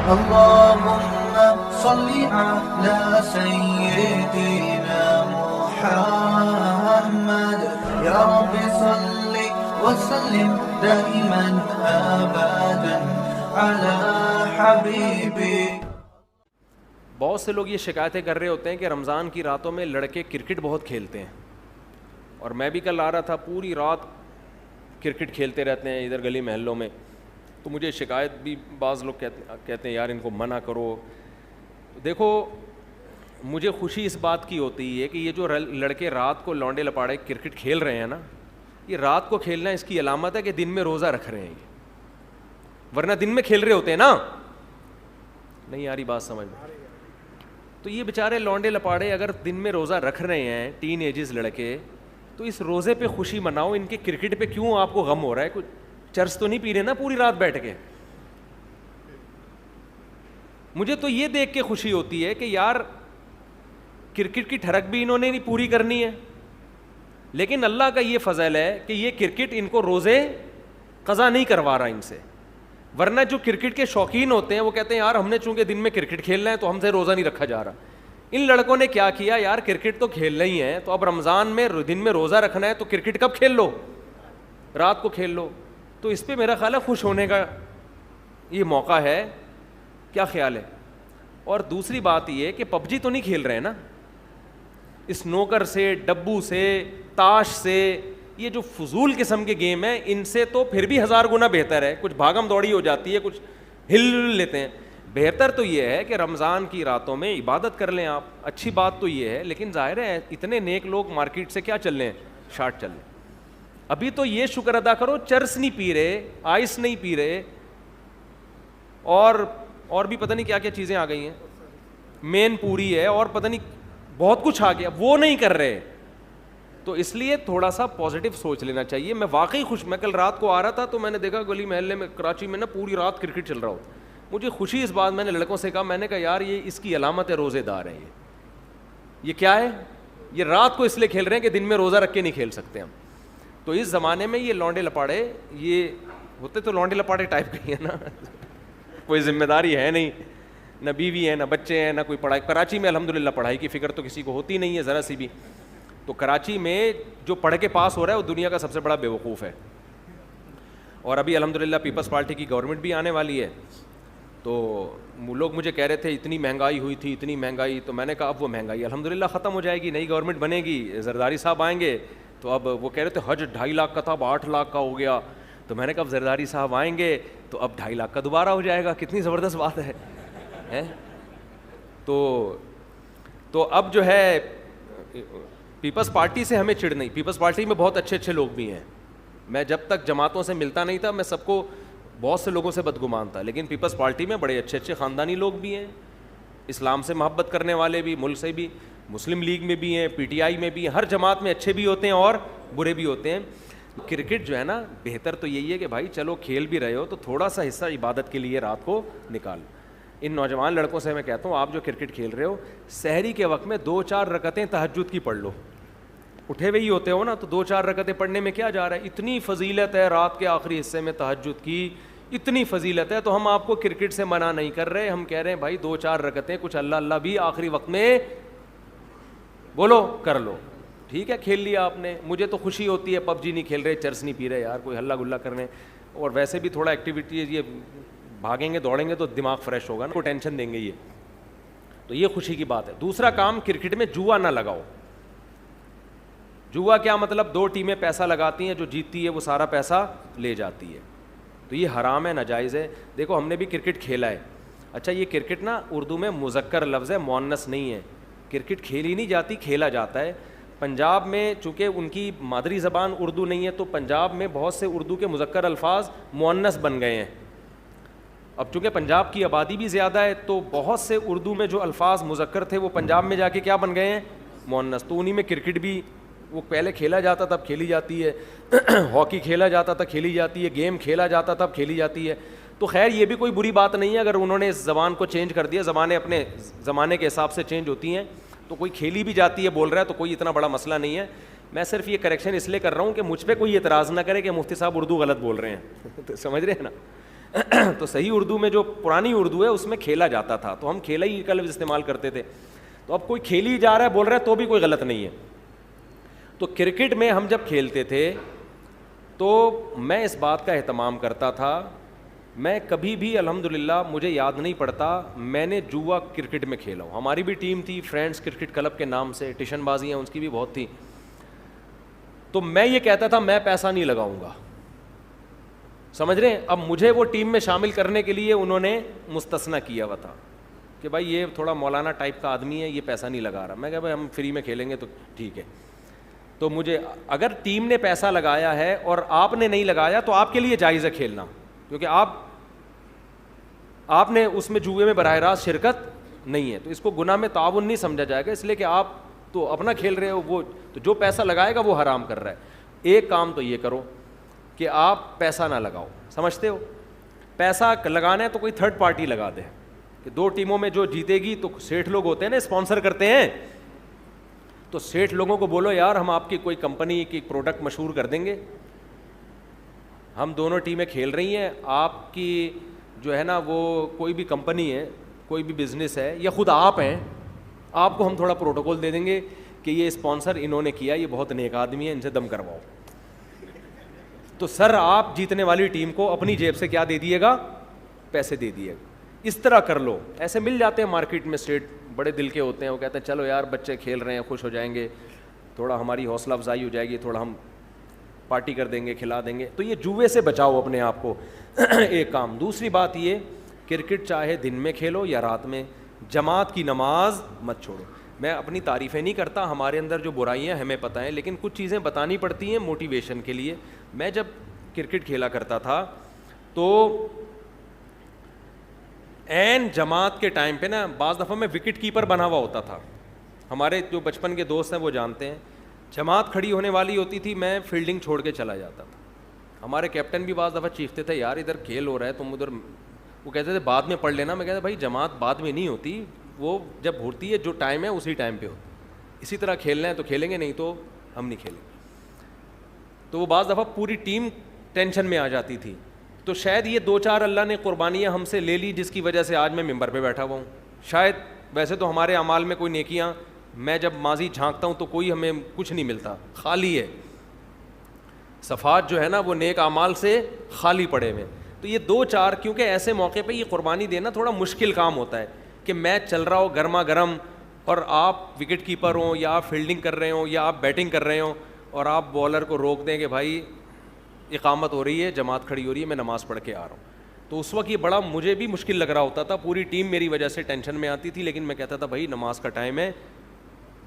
اللهم صل على سيدنا محمد يا رب صل وسلم دائما ابدا على حبيبي. بہت سے لوگ یہ شکایتیں کر رہے ہوتے ہیں کہ رمضان کی راتوں میں لڑکے کرکٹ بہت کھیلتے ہیں, اور میں بھی کل آ رہا تھا, پوری رات کرکٹ کھیلتے رہتے ہیں ادھر گلی محلوں میں. تو مجھے شکایت بھی بعض لوگ کہتے ہیں یار ان کو منع کرو. دیکھو مجھے خوشی اس بات کی ہوتی ہے کہ یہ جو لڑکے رات کو لونڈے لپاڑے کرکٹ کھیل رہے ہیں نا, یہ رات کو کھیلنا اس کی علامت ہے کہ دن میں روزہ رکھ رہے ہیں یہ, ورنہ دن میں کھیل رہے ہوتے ہیں نا. نہیں آ رہی بات سمجھ میں؟ تو یہ بیچارے لونڈے لپاڑے اگر دن میں روزہ رکھ رہے ہیں, ٹین ایجز لڑکے, تو اس روزے پہ خوشی مناؤ. ان کے کرکٹ پہ کیوں آپ کو غم ہو رہا ہے؟ کچھ چرس تو نہیں پی رہے نا پوری رات بیٹھ کے. مجھے تو یہ دیکھ کے خوشی ہوتی ہے کہ یار کرکٹ کی ٹھڑک بھی انہوں نے نہیں پوری کرنی ہے, لیکن اللہ کا یہ فضل ہے کہ یہ کرکٹ ان کو روزے قضا نہیں کروا رہا ان سے. ورنہ جو کرکٹ کے شوقین ہوتے ہیں وہ کہتے ہیں یار ہم نے چونکہ دن میں کرکٹ کھیلنا ہے تو ہم سے روزہ نہیں رکھا جا رہا. ان لڑکوں نے کیا کیا یار, کرکٹ تو کھیلنا ہی ہے, تو اب رمضان میں دن میں روزہ رکھنا ہے تو کرکٹ کب کھیل لو؟ رات کو کھیل لو. تو اس پہ میرا خیال ہے خوش ہونے کا یہ موقع ہے. کیا خیال ہے؟ اور دوسری بات یہ کہ پب جی تو نہیں کھیل رہے نا, اسنوکر سے, ڈبو سے, تاش سے, یہ جو فضول قسم کے گیم ہیں ان سے تو پھر بھی 1000 گنا بہتر ہے. کچھ بھاگم دوڑی ہو جاتی ہے, کچھ ہل لیتے ہیں. بہتر تو یہ ہے کہ رمضان کی راتوں میں عبادت کر لیں آپ, اچھی بات تو یہ ہے. لیکن ظاہر ہے اتنے نیک لوگ مارکیٹ سے کیا چل رہے ہیں, شارٹ چل رہے ہیں. ابھی تو یہ شکر ادا کرو چرس نہیں پی رہے, آئس نہیں پی رہے, اور بھی پتہ نہیں کیا کیا چیزیں آ گئی ہیں, مین پوری ہے اور پتہ نہیں بہت کچھ آ گیا, وہ نہیں کر رہے. تو اس لیے تھوڑا سا پازیٹیو سوچ لینا چاہیے. میں واقعی خوش, میں کل رات کو آ رہا تھا تو میں نے دیکھا گلی محلے میں کراچی میں نا پوری رات کرکٹ چل رہا ہوتا. مجھے خوشی اس بات, میں نے لڑکوں سے کہا, میں نے کہا یار یہ اس کی علامت ہے روزے دار ہے. یہ کیا ہے؟ یہ رات کو اس لیے کھیل رہے ہیں کہ دن میں روزہ رکھ کے نہیں کھیل سکتے ہم. تو اس زمانے میں یہ لونڈے لپاڑے یہ ہوتے تو لونڈے لپاڑے ٹائپ کے ہیں نا, کوئی ذمہ داری ہے نہیں, نہ بیوی ہے, نہ بچے ہیں, نہ کوئی پڑھائی. کراچی میں الحمدللہ پڑھائی کی فکر تو کسی کو ہوتی نہیں ہے ذرا سی بھی. تو کراچی میں جو پڑھ کے پاس ہو رہا ہے وہ دنیا کا سب سے بڑا بیوقوف ہے. اور ابھی الحمدللہ پیپلز پارٹی کی گورنمنٹ بھی آنے والی ہے. تو لوگ مجھے کہہ رہے تھے اتنی مہنگائی ہوئی تھی, اتنی مہنگائی. تو میں نے کہا اب وہ مہنگائی الحمدللہ ختم ہو جائے گی, نئی گورنمنٹ بنے گی, زرداری صاحب آئیں گے. تو اب وہ کہہ رہے تھے حج 2.5 لاکھ کا تھا, اب 8 لاکھ کا ہو گیا. تو میں نے کہا اب زرداری صاحب آئیں گے تو اب 2.5 لاکھ کا دوبارہ ہو جائے گا. کتنی زبردست بات ہے. تو اب جو ہے پیپلز پارٹی سے ہمیں چڑ نہیں. پیپلز پارٹی میں بہت اچھے لوگ بھی ہیں. میں جب تک جماعتوں سے ملتا نہیں تھا میں سب کو, بہت سے لوگوں سے بدگمان تھا, لیکن پیپلز پارٹی میں بڑے اچھے خاندانی لوگ بھی ہیں, اسلام سے محبت کرنے والے بھی, ملک سے بھی, مسلم لیگ میں بھی ہیں, پی ٹی آئی میں بھی ہیں. ہر جماعت میں اچھے بھی ہوتے ہیں اور برے بھی ہوتے ہیں. کرکٹ جو ہے نا, بہتر تو یہی ہے کہ بھائی چلو کھیل بھی رہے ہو تو تھوڑا سا حصہ عبادت کے لیے رات کو نکال. ان نوجوان لڑکوں سے میں کہتا ہوں آپ جو کرکٹ کھیل رہے ہو, سحری کے وقت میں 2-4 رکعتیں تہجد کی پڑھ لو. اٹھے ہوئے ہی ہوتے ہو نا, تو 2-4 رکعتیں پڑھنے میں کیا جا رہا ہے؟ اتنی فضیلت ہے رات کے آخری حصے میں تہجد کی, اتنی فضیلت ہے. تو ہم آپ کو کرکٹ سے منع نہیں کر رہے, ہم کہہ رہے ہیں بھائی 2-4 رکعتیں کچھ اللہ اللہ بھی آخری وقت میں بولو کر لو. ٹھیک ہے کھیل لیا آپ نے, مجھے تو خوشی ہوتی ہے. پب جی نہیں کھیل رہے, چرس نہیں پی رہے یار, کوئی ہلا گلا کر رہے, اور ویسے بھی تھوڑا ایکٹیویٹی, یہ بھاگیں گے دوڑیں گے تو دماغ فریش ہوگا نا, کوئی ٹینشن دیں گے یہ. تو یہ خوشی کی بات ہے. دوسرا کام, کرکٹ میں جوا نہ لگاؤ. جوا کیا مطلب؟ 2 ٹیمیں پیسہ لگاتی ہیں, جو جیتتی ہے وہ سارا پیسہ لے جاتی ہے. تو یہ حرام ہے, ناجائز ہے. دیکھو ہم نے بھی کرکٹ کھیلا ہے. اچھا یہ کرکٹ نا اردو میں مذکر لفظ ہے, مؤنث نہیں ہے. کرکٹ کھیلی نہیں جاتی, کھیلا جاتا ہے. پنجاب میں چونکہ ان کی مادری زبان اردو نہیں ہے, تو پنجاب میں بہت سے اردو کے مذکر الفاظ مؤنث بن گئے ہیں. اب چونکہ پنجاب کی آبادی بھی زیادہ ہے تو بہت سے اردو میں جو الفاظ مذکر تھے وہ پنجاب میں جا کے کیا بن گئے ہیں؟ مؤنث. تو انہی میں کرکٹ بھی وہ پہلے کھیلا جاتا تھا اب کھیلی جاتی ہے, ہاکی کھیلا جاتا تھا کھیلی جاتی ہے, گیم کھیلا جاتا تھا اب کھیلی جاتی ہے. تو خیر یہ بھی کوئی بری بات نہیں ہے اگر انہوں نے اس زبان کو چینج کر دیا. زبانیں اپنے زمانے کے حساب سے چینج ہوتی ہیں, تو کوئی کھیلی بھی جاتی ہے بول رہا ہے تو کوئی اتنا بڑا مسئلہ نہیں ہے. میں صرف یہ کریکشن اس لیے کر رہا ہوں کہ مجھ پہ کوئی اعتراض نہ کرے کہ مفتی صاحب اردو غلط بول رہے ہیں. تو سمجھ رہے ہیں نا. تو صحیح اردو میں جو پرانی اردو ہے اس میں کھیلا جاتا تھا, تو ہم کھیلا ہی کا لفظ استعمال کرتے تھے. تو اب کوئی کھیل ہی جا رہا ہے بول رہا ہے تو بھی کوئی غلط نہیں ہے. تو کرکٹ میں ہم جب کھیلتے تھے تو میں اس بات کا اہتمام کرتا تھا, میں کبھی بھی الحمدللہ مجھے یاد نہیں پڑتا میں نے جوا کرکٹ میں کھیلا ہوں. ہماری بھی ٹیم تھی فرینڈس کرکٹ کلب کے نام سے, ٹیشن بازیاں اس کی بھی بہت تھیں. تو میں یہ کہتا تھا میں پیسہ نہیں لگاؤں گا, سمجھ رہے ہیں. اب مجھے وہ ٹیم میں شامل کرنے کے لیے انہوں نے مستثنی کیا ہوا تھا کہ بھائی یہ تھوڑا مولانا ٹائپ کا آدمی ہے, یہ پیسہ نہیں لگا رہا. میں کہا بھائی ہم فری میں کھیلیں گے تو ٹھیک ہے. تو مجھے اگر ٹیم نے پیسہ لگایا ہے اور آپ نے نہیں لگایا تو آپ کے لیے جائز ہے کھیلنا, کیونکہ آپ نے اس میں جوئے میں براہ راست شرکت نہیں ہے. تو اس کو گناہ میں تعاون نہیں سمجھا جائے گا, اس لیے کہ آپ تو اپنا کھیل رہے ہو, وہ تو جو پیسہ لگائے گا وہ حرام کر رہا ہے. ایک کام تو یہ کرو کہ آپ پیسہ نہ لگاؤ, سمجھتے ہو. پیسہ لگانا ہے تو کوئی تھرڈ پارٹی لگا دے, کہ دو ٹیموں میں جو جیتے گی, تو سیٹھ لوگ ہوتے ہیں نا اسپانسر کرتے ہیں, تو سیٹھ لوگوں کو بولو یار ہم آپ کی کوئی کمپنی کی پروڈکٹ مشہور کر دیں گے, ہم دونوں ٹیمیں کھیل رہی ہیں, آپ کی جو ہے نا وہ کوئی بھی کمپنی ہے, کوئی بھی بزنس ہے, یا خود آپ ہیں, آپ کو ہم تھوڑا پروٹوکول دے دیں گے کہ یہ اسپانسر انہوں نے کیا, یہ بہت نیک آدمی ہے, ان سے دم کرواؤ. تو سر آپ جیتنے والی ٹیم کو اپنی جیب سے کیا دے دیے گا, پیسے دے دیے گا. اس طرح کر لو. ایسے مل جاتے ہیں مارکیٹ میں اسٹیٹ, بڑے دل کے ہوتے ہیں, وہ کہتے ہیں چلو یار بچے کھیل رہے ہیں خوش ہو جائیں گے, تھوڑا ہماری حوصلہ افزائی ہو جائے گی, تھوڑا ہم پارٹی کر دیں گے, کھلا دیں گے. تو یہ جوئے سے بچاؤ اپنے آپ کو, ایک کام. دوسری بات یہ, کرکٹ چاہے دن میں کھیلو یا رات میں, جماعت کی نماز مت چھوڑو. میں اپنی تعریفیں نہیں کرتا, ہمارے اندر جو برائیاں ہمیں پتہ ہیں, لیکن کچھ چیزیں بتانی پڑتی ہیں موٹیویشن کے لیے. میں جب کرکٹ کھیلا کرتا تھا تو این جماعت کے ٹائم پہ نا بعض دفعہ میں وکٹ کیپر بنا ہوا ہوتا تھا. ہمارے جو بچپن کے دوست ہیں وہ جانتے ہیں, جماعت کھڑی ہونے والی ہوتی تھی, میں فیلڈنگ چھوڑ کے چلا جاتا تھا. ہمارے کیپٹن بھی بعض دفعہ چیختے تھے یار ادھر کھیل ہو رہا ہے تم ادھر, وہ کہتے تھے بعد میں پڑھ لینا. میں کہتا بھائی جماعت بعد میں نہیں ہوتی, وہ جب ہوتی ہے جو ٹائم ہے اسی ٹائم پہ ہوتی. اسی طرح کھیلنا ہے تو کھیلیں گے, نہیں تو ہم نہیں کھیلیں گے. تو وہ بعض دفعہ پوری ٹیم ٹینشن میں آ جاتی تھی. تو شاید یہ 2-4 اللہ نے قربانیاں ہم سے لے لی جس کی وجہ سے آج میں ممبر پہ بیٹھا ہوا ہوں. شاید ویسے تو ہمارے اعمال میں کوئی نیکیاں, میں جب ماضی جھانکتا ہوں تو کوئی ہمیں کچھ نہیں ملتا, خالی ہے. صفات جو ہے نا وہ نیک اعمال سے خالی پڑے ہوئے. تو یہ 2-4, کیونکہ ایسے موقع پہ یہ قربانی دینا تھوڑا مشکل کام ہوتا ہے کہ میچ چل رہا ہو گرما گرم اور آپ وکٹ کیپر ہوں یا آپ فیلڈنگ کر رہے ہوں یا آپ بیٹنگ کر رہے ہوں اور آپ بالر کو روک دیں کہ بھائی اقامت ہو رہی ہے, جماعت کھڑی ہو رہی ہے, میں نماز پڑھ کے آ رہا ہوں. تو اس وقت یہ بڑا مجھے بھی مشکل لگ رہا ہوتا تھا, پوری ٹیم میری وجہ سے ٹینشن میں آتی تھی, لیکن میں کہتا تھا بھائی نماز کا ٹائم ہے,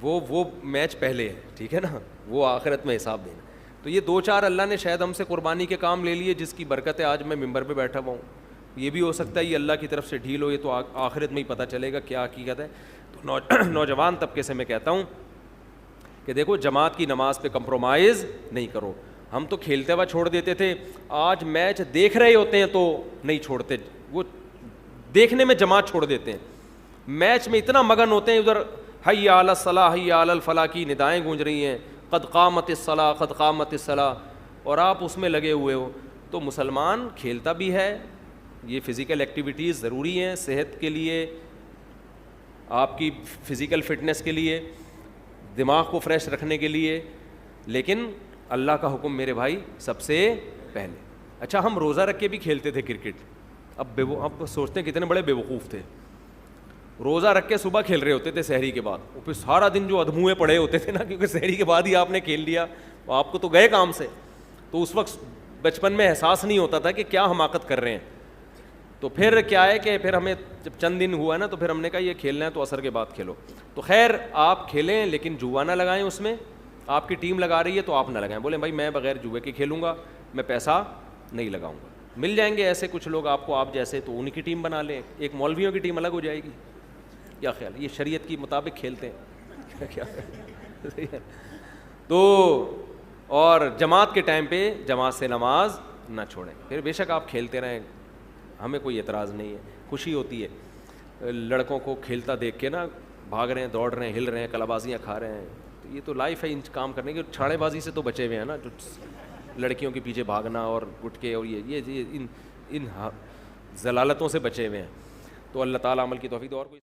وہ میچ پہلے ہے, ٹھیک ہے نا, وہ آخرت میں حساب دینا. تو یہ 2-4 اللہ نے شاید ہم سے قربانی کے کام لے لیے جس کی برکت ہے آج میں ممبر پہ بیٹھا ہوا ہوں. یہ بھی ہو سکتا ہے یہ اللہ کی طرف سے ڈھیل ہو, یہ تو آخرت میں ہی پتہ چلے گا کیا حقیقت ہے. تو نوجوان طبقے سے میں کہتا ہوں کہ دیکھو جماعت کی نماز پہ کمپرومائز نہیں کرو. ہم تو کھیلتے ہوا چھوڑ دیتے تھے, آج میچ دیکھ رہے ہوتے ہیں تو نہیں چھوڑتے, وہ دیکھنے میں جماعت چھوڑ دیتے ہیں. میچ میں اتنا مگن ہوتے ہیں, ادھر حی علی الصلاح حی علی الفلاح کی ندائیں گونج رہی ہیں, قد قامت الصلاح قد قامت الصلاح, اور آپ اس میں لگے ہوئے ہو. تو مسلمان کھیلتا بھی ہے, یہ فزیکل ایکٹیویٹیز ضروری ہیں صحت کے لیے, آپ کی فزیکل فٹنس کے لیے, دماغ کو فریش رکھنے کے لیے, لیکن اللہ کا حکم میرے بھائی سب سے پہلے. اچھا ہم روزہ رکھ کے بھی کھیلتے تھے کرکٹ, اب سوچتے ہیں کتنے بڑے بے وقوف تھے. روزہ رکھ کے صبح کھیل رہے ہوتے تھے سحری کے بعد, اور پھر سارا دن جو ادھموئے پڑے ہوتے تھے نا, کیونکہ سحری کے بعد ہی آپ نے کھیل لیا, آپ کو تو گئے کام سے. تو اس وقت بچپن میں احساس نہیں ہوتا تھا کہ کیا حماقت کر رہے ہیں. تو پھر کیا ہے کہ پھر ہمیں جب چند دن ہوا نا تو پھر ہم نے کہا یہ کھیلنا ہے تو عصر کے بعد کھیلو. تو خیر آپ کھیلیں لیکن جوا نہ لگائیں, اس میں آپ کی ٹیم لگا رہی ہے تو آپ نہ لگائیں. بولیں بھائی میں بغیر جوئے کے کھیلوں گا, میں پیسہ نہیں لگاؤں گا. مل جائیں گے ایسے کچھ لوگ آپ کو, آپ جیسے, تو ان کی ٹیم بنا لیں, ایک مولویوں کی ٹیم الگ ہو جائے گی. کیا خیال ہے, یہ شریعت کی مطابق کھیلتے ہیں کیا تو. اور جماعت کے ٹائم پہ جماعت سے نماز نہ چھوڑیں. پھر بے شک آپ کھیلتے رہیں, ہمیں کوئی اعتراض نہیں ہے, خوشی ہوتی ہے لڑکوں کو کھیلتا دیکھ کے نا, بھاگ رہے ہیں, دوڑ رہے ہیں, ہل رہے ہیں, کلابازیاں کھا رہے ہیں. تو یہ تو لائف ہے ان کام کرنے کی. چھاڑے بازی سے تو بچے ہوئے ہیں نا, جو لڑکیوں کے پیچھے بھاگنا اور گٹکے اور یہ ان ضلالتوں سے بچے ہوئے ہیں. تو اللہ تعالیٰ عمل کی توفیق دے. اور کوئی